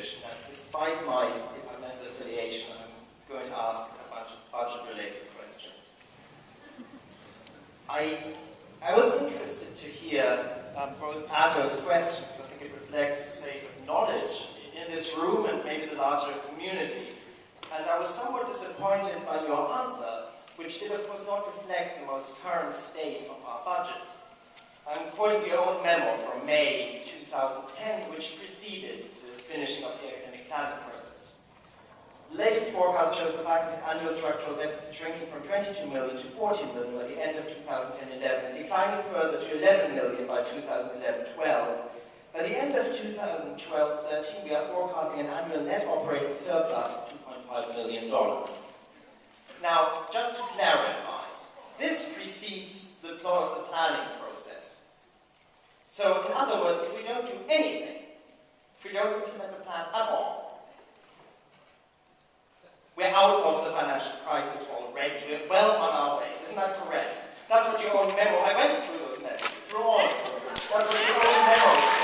position that despite my departmental affiliation, I'm going to ask a bunch of budget-related questions. I was interested to hear both Atto's questions. I think it reflects a state of knowledge in this room and maybe the larger community. And I was somewhat disappointed by your answer, which did of course not reflect the most current state of our budget. I'm quoting your own memo from May 2010, which preceded the finishing of the academic planning process. The latest forecast shows the faculty annual structural deficit shrinking from 22 million to 14 million by the end of 2010-11, and declining further to 11 million by 2011-12. By the end of 2012-13, we are forecasting an annual net operating surplus of $2.5 million. Now, just to clarify, this precedes the planning process. So, in other words, if we don't do anything, if we don't implement the plan at all, we're out of the financial crisis already. We're well on our way. Isn't that correct? That's what your own memo, I went through those memos, through all of them. That's what your own memo said.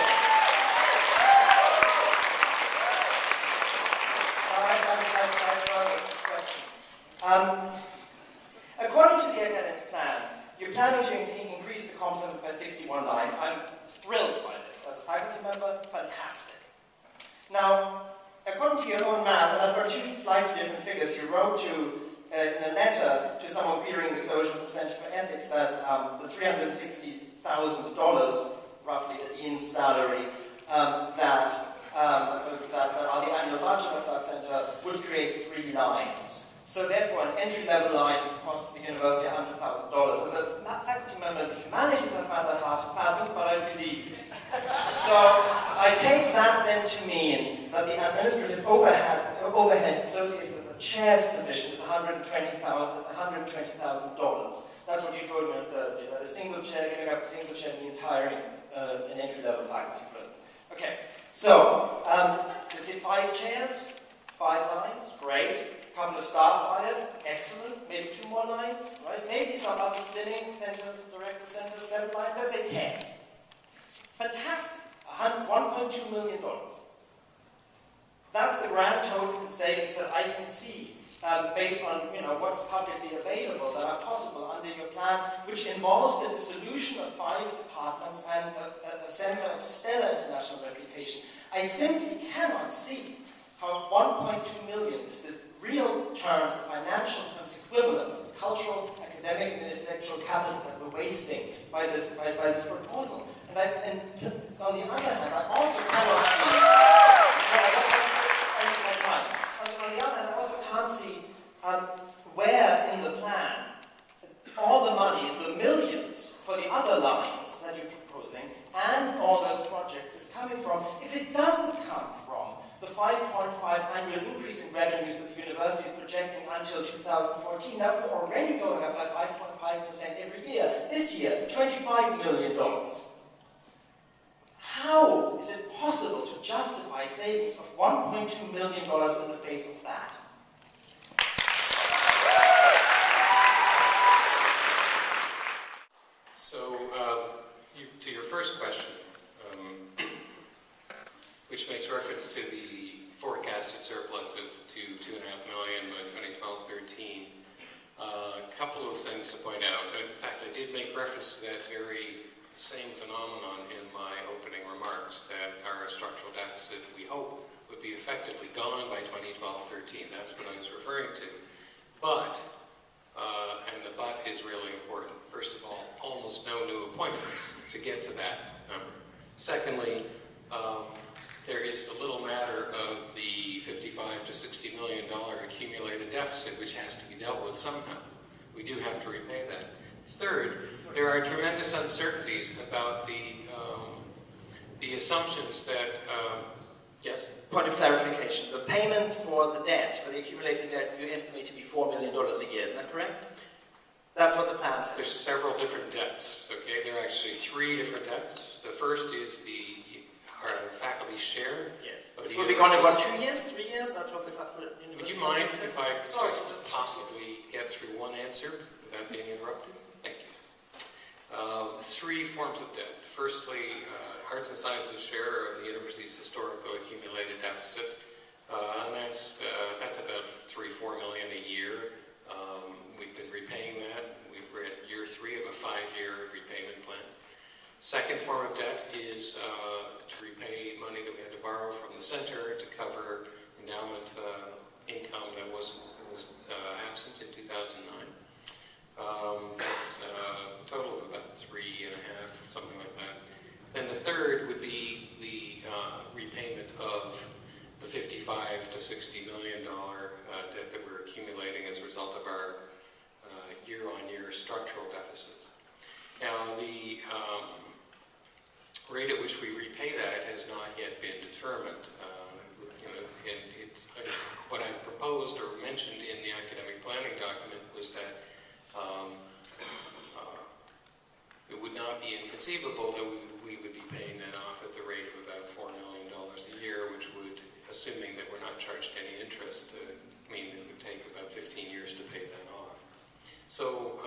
According to the academic plan, you're planning to increase the complement by 61 lines. I'm thrilled by this. As a faculty member, fantastic. Now, according to your own math, and I've got two slightly different figures, you wrote in a letter to someone querying the closure of the Center for Ethics that the $360,000, roughly a dean's salary, that are the annual budget of that center would create 3 lines. So therefore, an entry-level line costs the university $100,000. As a faculty member of the humanities, I find that hard to fathom, but I believe you. So I take that then to mean that the administrative overhead associated with the chair's position is $120,000. That's what you told me on Thursday, that a single chair, giving up a single chair means hiring an entry-level faculty person. Okay, so let's say 5 chairs, 5 lines, great. A couple of staff hired, excellent. Maybe 2 more lines, right? Maybe some other slimming, centers, director centers, 7 lines, let's say 10. Fantastic, $1.2 million. That's the grand total in savings that I can see based on what's publicly available that are possible under your plan, which involves the dissolution of 5 departments and a center of stellar international reputation. I simply cannot see how 1.2 million is the real terms, the financial terms equivalent of the cultural, academic, and intellectual capital that we're wasting by this proposal. And on the other hand, I also cannot see. On the other hand, I also can't see where in the plan all the money, the millions for the other lines that you're proposing, and all those projects is coming from. If it doesn't come from the 5.5 annual increase in revenues that the university is projecting until 2014, now we're already going up by 5.5% every year. This year, $25 million. How is it possible to justify savings of $1.2 million in the face of that? So, to your first question, which makes reference to the forecasted surplus of $2.5 million by 2012-13, a couple of things to point out. In fact, I did make reference to that very same phenomenon in my opening remarks, that our structural deficit, we hope, would be effectively gone by 2012-13. That's what I was referring to. But, and the but is really important. First of all, almost no new appointments to get to that number. Secondly, there is the little matter of the $55 to $60 million accumulated deficit, which has to be dealt with somehow. We do have to repay that. Third, there are tremendous uncertainties about the assumptions that, yes? Point of clarification. The payment for the debt, for the accumulated debt, you estimate to be $4 million a year, isn't that correct? That's what the plan says. There's several different debts, okay? There are actually 3 different debts. The first is our faculty share. Yes. Of the will be gone in what, 2 years, 3 years? That's what the university. Would you mind if I just possibly get through one answer without being interrupted? Thank you. Three forms of debt. Firstly, arts and sciences share of the university's historical accumulated deficit, and that's about $3-4 million a year. We've been repaying that. We're at year 3 of a 5-year repayment plan. Second form of debt is to repay money that we had to borrow from the center to cover endowment income that was absent in 2009. That's a total of about 3.5, something like that. Then the third would be the repayment of the $55 to $60 million debt that we're accumulating as a result of our year-on-year structural deficits. Now, the rate at which we repay that has not yet been determined. And it's what I proposed or mentioned in the academic planning document was that it would not be inconceivable that we would be paying that off at the rate of about $4 million a year, which would, assuming that we're not charged any interest, mean it would take about 15 years to pay that off. So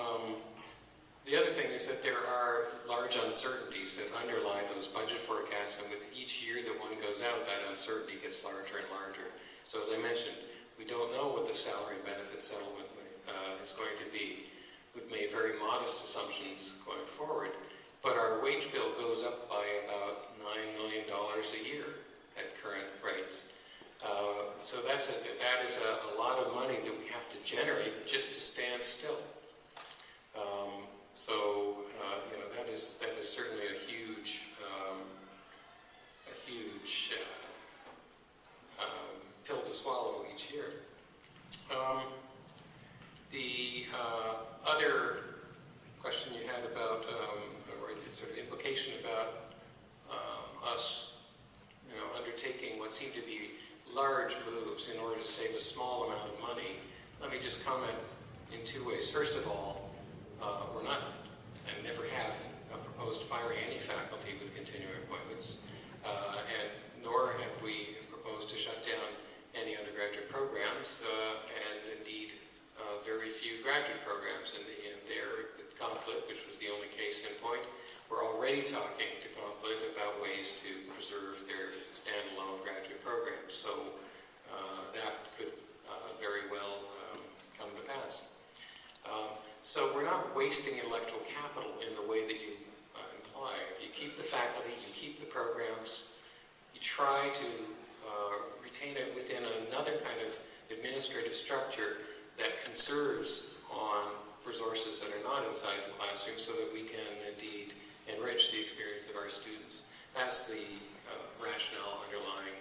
the other thing is that there are large uncertainties that underlie those budget forecasts, and with each year that one goes out, that uncertainty gets larger and larger. So as I mentioned, we don't know what the salary and benefit settlement is going to be. We've made very modest assumptions going forward, but our wage bill goes up by about $9 million a year at current rates. So that is a lot of money that we have to generate just to stand still. That is certainly a huge pill to swallow each year. The other question you had about, or sort of implication about us, undertaking what seem to be large moves in order to save a small amount of money, let me just comment in 2 ways. First of all, we're not, and never have, proposed firing any faculty with continuing appointments, and nor have we proposed to shut down any undergraduate programs, and indeed very few graduate programs. And there, at Complet, which was the only case in point, we're already talking to Complet about ways to preserve their standalone graduate programs. So that could very well come to pass. So we're not wasting intellectual capital in the way that you imply. If you keep the faculty, you keep the programs, you try to retain it within another kind of administrative structure that conserves on resources that are not inside the classroom so that we can indeed enrich the experience of our students. That's the rationale underlying